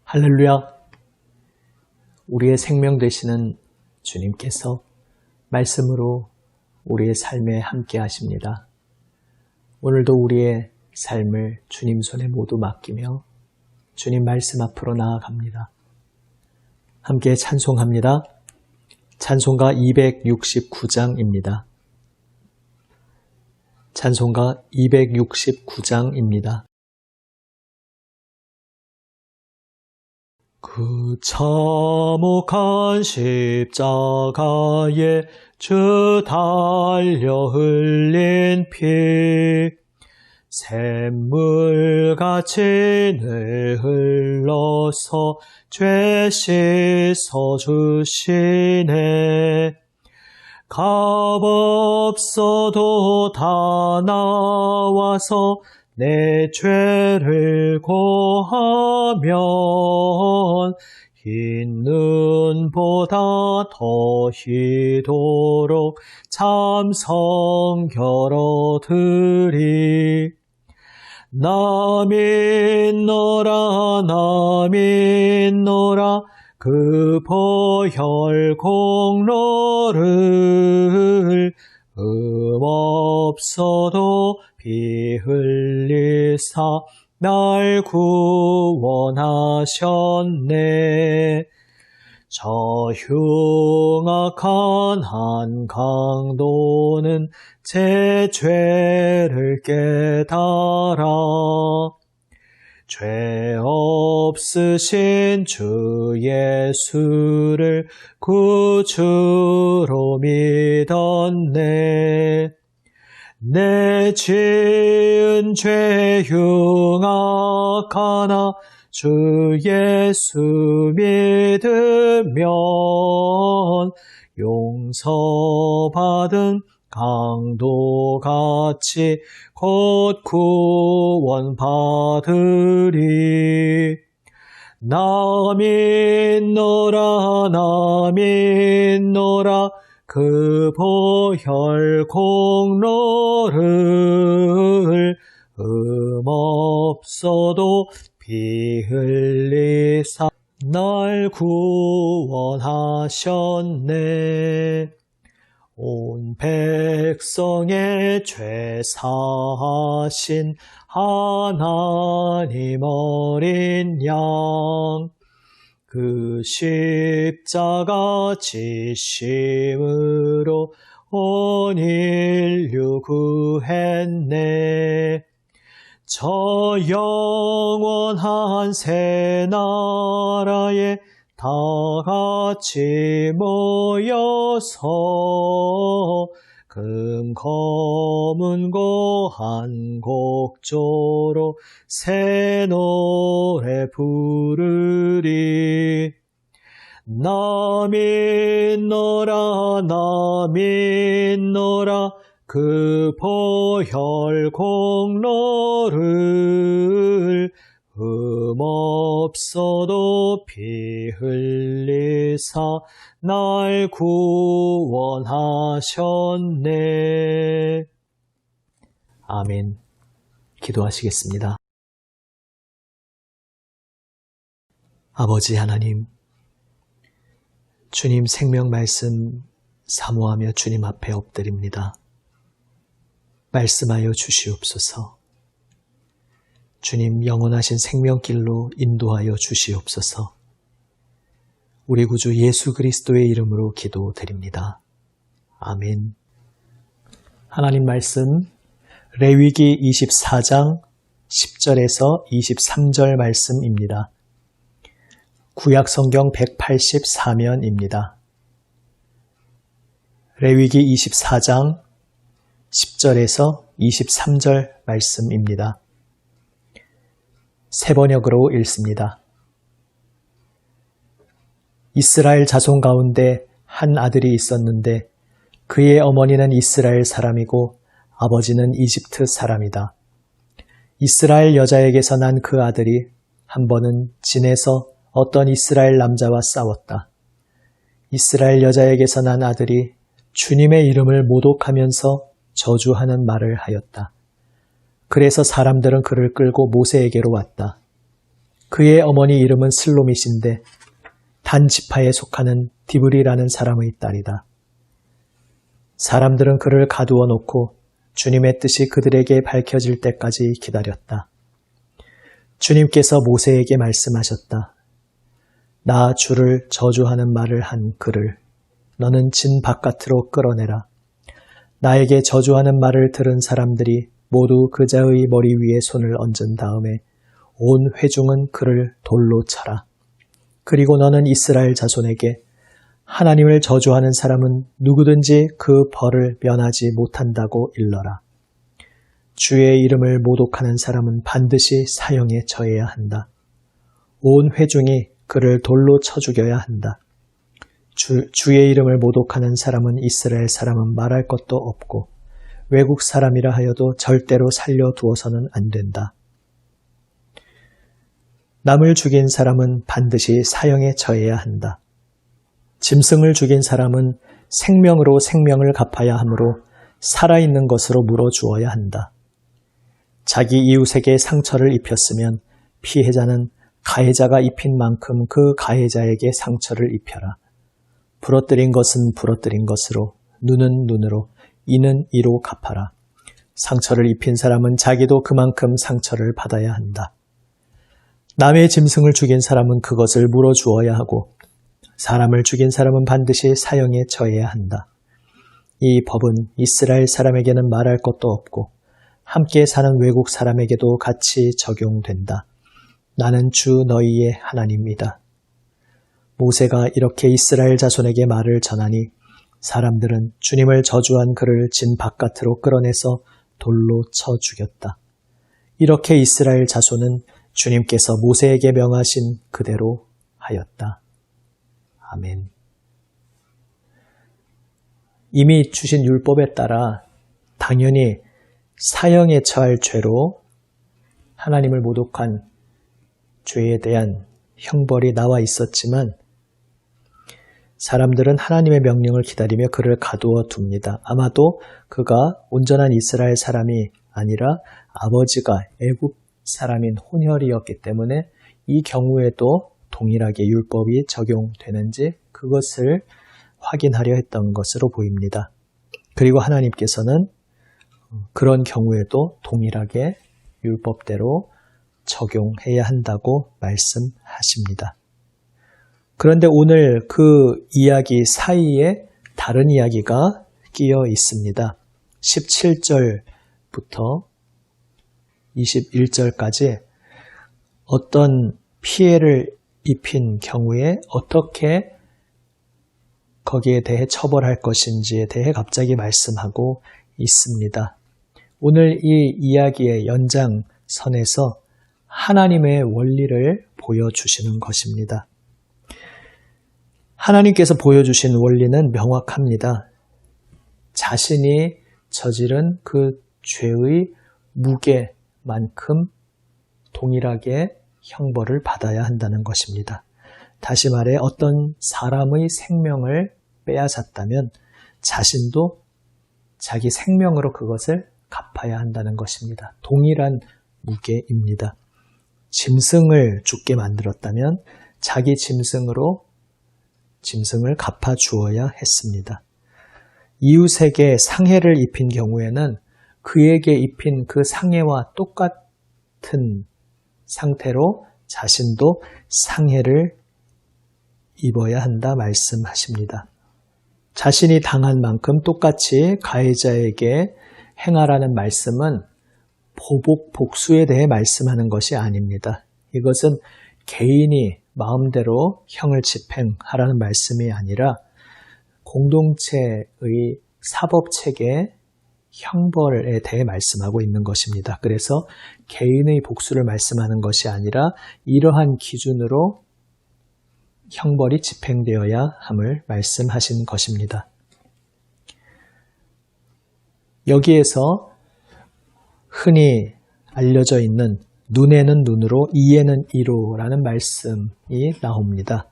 할렐루야! 우리의 생명 되시는 주님께서 말씀으로 우리의 삶에 함께 하십니다. 오늘도 우리의 삶을 주님 손에 모두 맡기며 주님 말씀 앞으로 나아갑니다. 함께 찬송합니다. 찬송가 269장입니다. 찬송가 269장입니다. 그 참혹한 십자가에 주 달려 흘린 피 샘물같이 늘 흘러서 죄 씻어주시네. 값없어도 다 나와서 내 죄를 고하면 흰 눈보다 더 희도록 참성결 얻으리. 나 믿노라 나 믿노라 그 보혈 공로를 없어도 피 흘리사 날 구원하셨네. 저 흉악한 한강도는 제 죄를 깨달아 죄 없으신 주 예수를 구주로 믿었네. 내 지은 죄 흉악하나 주 예수 믿으면 용서받은 강도같이 곧 구원받으리. 나 믿노라 나 믿노라 그 보혈 공로를 없어도 피 흘리사 날 구원하셨네. 온 백성의 죄 사하신 하나님 어린 양 그 십자가 지심으로 온 인류 구했네. 저 영원한 새 나라에 다 같이 모여서 금 검은고 한 곡조로 새 노래 부르리. 나 믿노라 나 믿노라 그 보혈 공로를 없어도 피 흘리사 날 구원하셨네. 아멘. 기도하시겠습니다. 아버지 하나님, 주님 생명 말씀 사모하며 주님 앞에 엎드립니다. 말씀하여 주시옵소서. 주님 영원하신 생명길로 인도하여 주시옵소서. 우리 구주 예수 그리스도의 이름으로 기도드립니다. 아멘. 하나님 말씀 레위기 24장 10절에서 23절 말씀입니다. 구약 성경 184면입니다. 레위기 24장 10절에서 23절 말씀입니다. 세 번역으로 읽습니다. 이스라엘 자손 가운데 한 아들이 있었는데 그의 어머니는 이스라엘 사람이고 아버지는 이집트 사람이다. 이스라엘 여자에게서 난 그 아들이 한 번은 진에서 어떤 이스라엘 남자와 싸웠다. 이스라엘 여자에게서 난 아들이 주님의 이름을 모독하면서 저주하는 말을 하였다. 그래서 사람들은 그를 끌고 모세에게로 왔다. 그의 어머니 이름은 슬로밋인데 단 지파에 속하는 디브리라는 사람의 딸이다. 사람들은 그를 가두어 놓고 주님의 뜻이 그들에게 밝혀질 때까지 기다렸다. 주님께서 모세에게 말씀하셨다. 나 주를 저주하는 말을 한 그를 너는 진 바깥으로 끌어내라. 나에게 저주하는 말을 들은 사람들이 모두 그자의 머리 위에 손을 얹은 다음에 온 회중은 그를 돌로 쳐라. 그리고 너는 이스라엘 자손에게 하나님을 저주하는 사람은 누구든지 그 벌을 면하지 못한다고 일러라. 주의 이름을 모독하는 사람은 반드시 사형에 처해야 한다. 온 회중이 그를 돌로 쳐 죽여야 한다. 주의 이름을 모독하는 사람은 이스라엘 사람은 말할 것도 없고 외국 사람이라 하여도 절대로 살려두어서는 안 된다. 남을 죽인 사람은 반드시 사형에 처해야 한다. 짐승을 죽인 사람은 생명으로 생명을 갚아야 하므로 살아있는 것으로 물어주어야 한다. 자기 이웃에게 상처를 입혔으면 피해자는 가해자가 입힌 만큼 그 가해자에게 상처를 입혀라. 부러뜨린 것은 부러뜨린 것으로, 눈은 눈으로, 이는 이로 갚아라. 상처를 입힌 사람은 자기도 그만큼 상처를 받아야 한다. 남의 짐승을 죽인 사람은 그것을 물어주어야 하고 사람을 죽인 사람은 반드시 사형에 처해야 한다. 이 법은 이스라엘 사람에게는 말할 것도 없고 함께 사는 외국 사람에게도 같이 적용된다. 나는 주 너희의 하나님이다. 모세가 이렇게 이스라엘 자손에게 말을 전하니 사람들은 주님을 저주한 그를 진 바깥으로 끌어내서 돌로 쳐 죽였다. 이렇게 이스라엘 자손은 주님께서 모세에게 명하신 그대로 하였다. 아멘. 이미 주신 율법에 따라 당연히 사형에 처할 죄로 하나님을 모독한 죄에 대한 형벌이 나와 있었지만 사람들은 하나님의 명령을 기다리며 그를 가두어 둡니다. 아마도 그가 온전한 이스라엘 사람이 아니라 아버지가 애굽 사람인 혼혈이었기 때문에 이 경우에도 동일하게 율법이 적용되는지 그것을 확인하려 했던 것으로 보입니다. 그리고 하나님께서는 그런 경우에도 동일하게 율법대로 적용해야 한다고 말씀하십니다. 그런데 오늘 그 이야기 사이에 다른 이야기가 끼어 있습니다. 17절부터 21절까지 어떤 피해를 입힌 경우에 어떻게 거기에 대해 처벌할 것인지에 대해 갑자기 말씀하고 있습니다. 오늘 이 이야기의 연장선에서 하나님의 원리를 보여주시는 것입니다. 하나님께서 보여주신 원리는 명확합니다. 자신이 저지른 그 죄의 무게만큼 동일하게 형벌을 받아야 한다는 것입니다. 다시 말해 어떤 사람의 생명을 빼앗았다면 자신도 자기 생명으로 그것을 갚아야 한다는 것입니다. 동일한 무게입니다. 짐승을 죽게 만들었다면 자기 짐승으로 짐승을 갚아 주어야 했습니다. 이웃에게 상해를 입힌 경우에는 그에게 입힌 그 상해와 똑같은 상태로 자신도 상해를 입어야 한다 말씀하십니다. 자신이 당한 만큼 똑같이 가해자에게 행하라는 말씀은 보복, 복수에 대해 말씀하는 것이 아닙니다. 이것은 개인이 마음대로 형을 집행하라는 말씀이 아니라 공동체의 사법체계 형벌에 대해 말씀하고 있는 것입니다. 그래서 개인의 복수를 말씀하는 것이 아니라 이러한 기준으로 형벌이 집행되어야 함을 말씀하신 것입니다. 여기에서 흔히 알려져 있는 눈에는 눈으로, 이에는 이로라는 말씀이 나옵니다.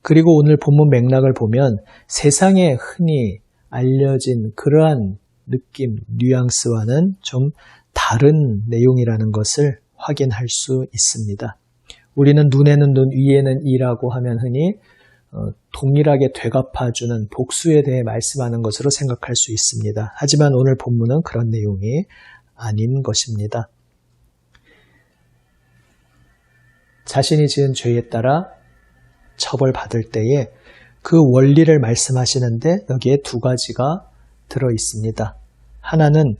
그리고 오늘 본문 맥락을 보면 세상에 흔히 알려진 그러한 느낌, 뉘앙스와는 좀 다른 내용이라는 것을 확인할 수 있습니다. 우리는 눈에는 눈, 위에는 이라고 하면 흔히 동일하게 되갚아주는 복수에 대해 말씀하는 것으로 생각할 수 있습니다. 하지만 오늘 본문은 그런 내용이 아닌 것입니다. 자신이 지은 죄에 따라 처벌받을 때에 그 원리를 말씀하시는데 여기에 두 가지가 들어 있습니다. 하나는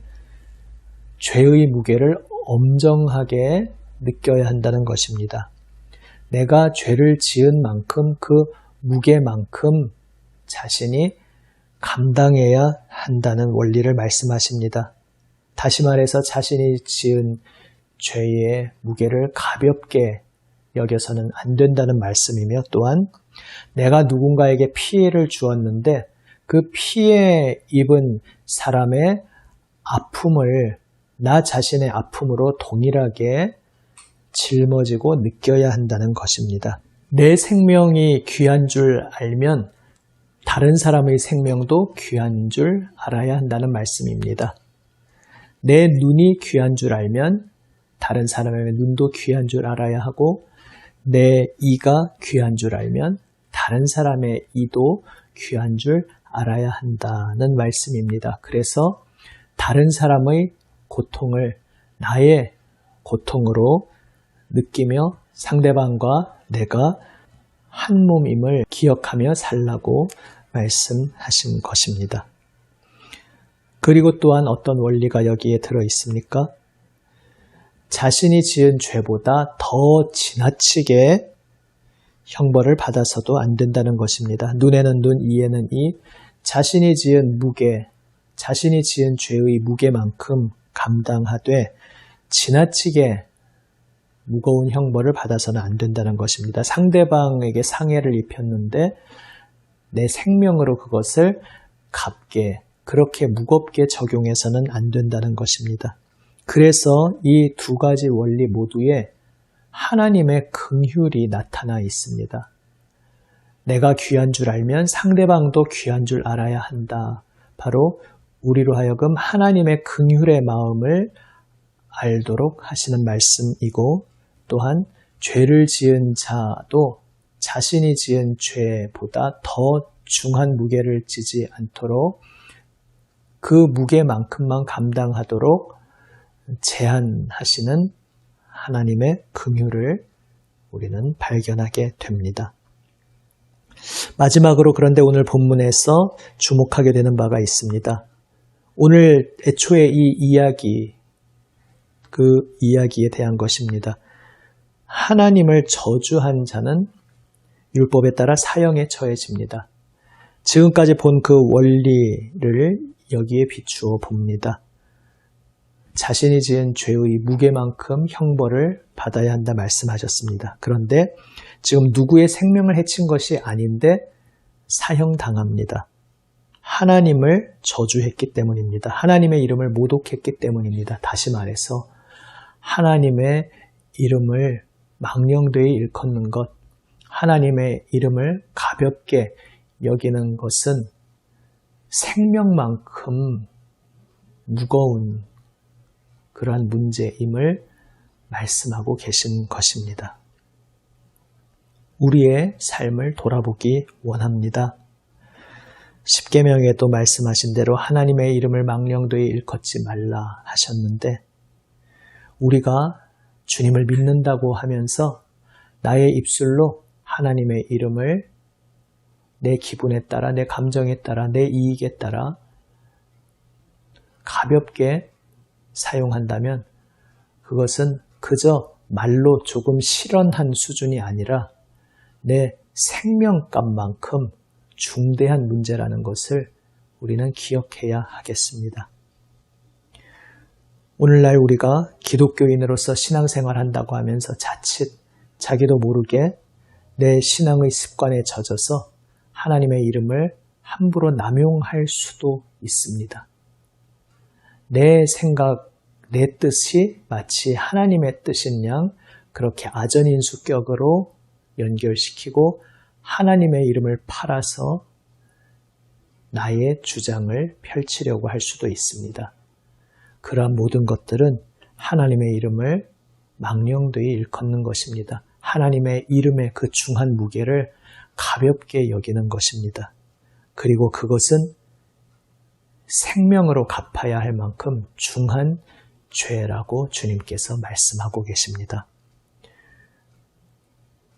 죄의 무게를 엄정하게 느껴야 한다는 것입니다. 내가 죄를 지은 만큼 그 무게만큼 자신이 감당해야 한다는 원리를 말씀하십니다. 다시 말해서 자신이 지은 죄의 무게를 가볍게 여겨서는 안 된다는 말씀이며, 또한 내가 누군가에게 피해를 주었는데 그 피해 입은 사람의 아픔을 나 자신의 아픔으로 동일하게 짊어지고 느껴야 한다는 것입니다. 내 생명이 귀한 줄 알면 다른 사람의 생명도 귀한 줄 알아야 한다는 말씀입니다. 내 눈이 귀한 줄 알면 다른 사람의 눈도 귀한 줄 알아야 하고, 내 이가 귀한 줄 알면 다른 사람의 이도 귀한 줄 알아야 한다는 말씀입니다. 그래서 다른 사람의 고통을 나의 고통으로 느끼며 상대방과 내가 한 몸임을 기억하며 살라고 말씀하신 것입니다. 그리고 또한 어떤 원리가 여기에 들어 있습니까? 자신이 지은 죄보다 더 지나치게 형벌을 받아서도 안 된다는 것입니다. 눈에는 눈, 이에는 이, 자신이 지은 무게, 자신이 지은 죄의 무게만큼 감당하되 지나치게 무거운 형벌을 받아서는 안 된다는 것입니다. 상대방에게 상해를 입혔는데 내 생명으로 그것을 갚게, 그렇게 무겁게 적용해서는 안 된다는 것입니다. 그래서 이 두 가지 원리 모두에 하나님의 긍휼이 나타나 있습니다. 내가 귀한 줄 알면 상대방도 귀한 줄 알아야 한다. 바로 우리로 하여금 하나님의 긍휼의 마음을 알도록 하시는 말씀이고, 또한 죄를 지은 자도 자신이 지은 죄보다 더 중한 무게를 지지 않도록 그 무게만큼만 감당하도록 제한하시는 하나님의 긍휼을 우리는 발견하게 됩니다. 마지막으로 그런데 오늘 본문에서 주목하게 되는 바가 있습니다. 오늘 애초에 이 이야기, 그 이야기에 대한 것입니다. 하나님을 저주한 자는 율법에 따라 사형에 처해집니다. 지금까지 본 그 원리를 여기에 비추어 봅니다. 자신이 지은 죄의 무게만큼 형벌을 받아야 한다 말씀하셨습니다. 그런데 지금 누구의 생명을 해친 것이 아닌데 사형당합니다. 하나님을 저주했기 때문입니다. 하나님의 이름을 모독했기 때문입니다. 다시 말해서 하나님의 이름을 망령되이 일컫는 것, 하나님의 이름을 가볍게 여기는 것은 생명만큼 무거운 그러한 문제임을 말씀하고 계신 것입니다. 우리의 삶을 돌아보기 원합니다. 십계명에도 말씀하신 대로 하나님의 이름을 망령되이 일컫지 말라 하셨는데, 우리가 주님을 믿는다고 하면서 나의 입술로 하나님의 이름을 내 기분에 따라, 내 감정에 따라, 내 이익에 따라 가볍게 사용한다면 그것은 그저 말로 조금 실언한 수준이 아니라 내 생명값만큼 중대한 문제라는 것을 우리는 기억해야 하겠습니다. 오늘날 우리가 기독교인으로서 신앙생활 한다고 하면서 자칫 자기도 모르게 내 신앙의 습관에 젖어서 하나님의 이름을 함부로 남용할 수도 있습니다. 내 생각, 내 뜻이 마치 하나님의 뜻인 양 그렇게 아전인수격으로 연결시키고 하나님의 이름을 팔아서 나의 주장을 펼치려고 할 수도 있습니다. 그러한 모든 것들은 하나님의 이름을 망령되이 일컫는 것입니다. 하나님의 이름의 그 중한 무게를 가볍게 여기는 것입니다. 그리고 그것은 생명으로 갚아야 할 만큼 중한 죄라고 주님께서 말씀하고 계십니다.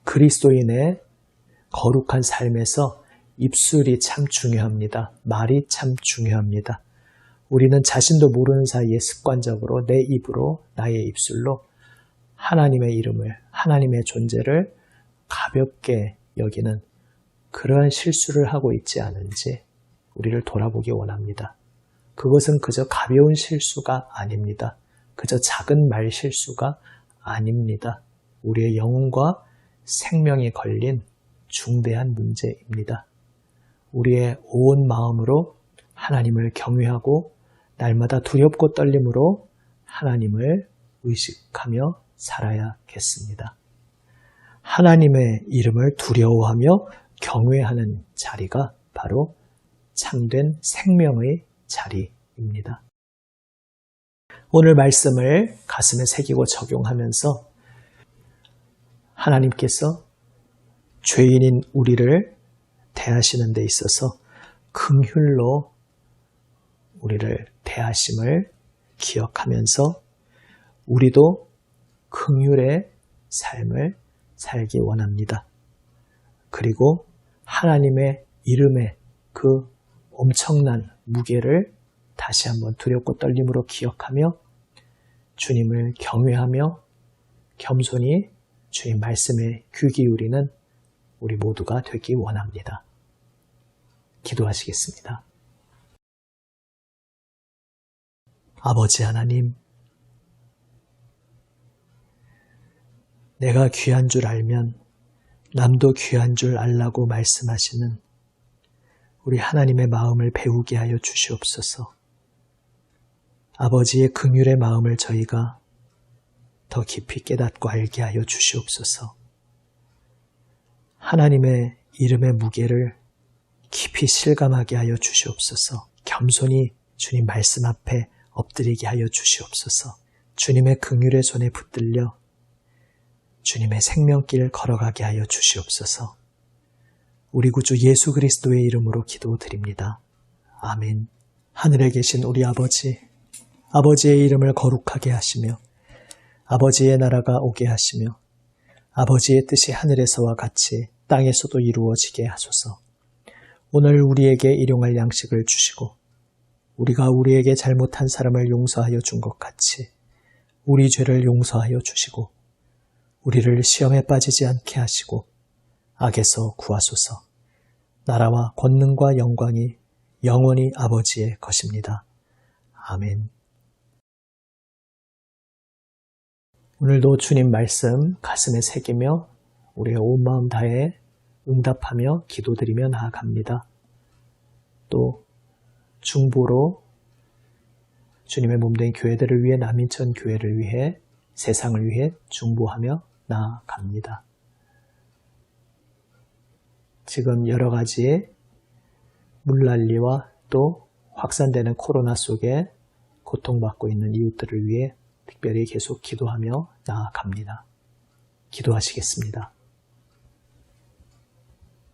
그리스도인의 거룩한 삶에서 입술이 참 중요합니다. 말이 참 중요합니다. 우리는 자신도 모르는 사이에 습관적으로 내 입으로, 나의 입술로 하나님의 이름을, 하나님의 존재를 가볍게 여기는 그러한 실수를 하고 있지 않은지 우리를 돌아보기 원합니다. 그것은 그저 가벼운 실수가 아닙니다. 그저 작은 말 실수가 아닙니다. 우리의 영혼과 생명이 걸린 중대한 문제입니다. 우리의 온 마음으로 하나님을 경외하고 날마다 두렵고 떨림으로 하나님을 의식하며 살아야겠습니다. 하나님의 이름을 두려워하며 경외하는 자리가 바로 참된 생명의 자리입니다. 오늘 말씀을 가슴에 새기고 적용하면서 하나님께서 죄인인 우리를 대하시는 데 있어서 긍휼로 우리를 대하심을 기억하면서 우리도 긍휼의 삶을 살기 원합니다. 그리고 하나님의 이름의 그 엄청난 무게를 다시 한번 두렵고 떨림으로 기억하며 주님을 경외하며 겸손히 주님 말씀에 귀 기울이는 우리 모두가 되기 원합니다. 기도하시겠습니다. 아버지 하나님, 내가 귀한 줄 알면 남도 귀한 줄 알라고 말씀하시는 우리 하나님의 마음을 배우게 하여 주시옵소서. 아버지의 긍휼의 마음을 저희가 더 깊이 깨닫고 알게 하여 주시옵소서. 하나님의 이름의 무게를 깊이 실감하게 하여 주시옵소서. 겸손히 주님 말씀 앞에 엎드리게 하여 주시옵소서. 주님의 긍휼의 손에 붙들려 주님의 생명길 걸어가게 하여 주시옵소서. 우리 구주 예수 그리스도의 이름으로 기도드립니다. 아멘. 하늘에 계신 우리 아버지, 아버지의 이름을 거룩하게 하시며 아버지의 나라가 오게 하시며 아버지의 뜻이 하늘에서와 같이 땅에서도 이루어지게 하소서. 오늘 우리에게 일용할 양식을 주시고 우리가 우리에게 잘못한 사람을 용서하여 준 것 같이 우리 죄를 용서하여 주시고 우리를 시험에 빠지지 않게 하시고 악에서 구하소서. 나라와 권능과 영광이 영원히 아버지의 것입니다. 아멘. 오늘도 주님 말씀 가슴에 새기며 우리의 온 마음 다해 응답하며 기도드리며 나아갑니다. 또 중보로 주님의 몸된 교회들을 위해 남인천 교회를 위해 세상을 위해 중보하며 나아갑니다. 지금 여러 가지의 물난리와 또 확산되는 코로나 속에 고통받고 있는 이웃들을 위해 특별히 계속 기도하며 나아갑니다. 기도하시겠습니다.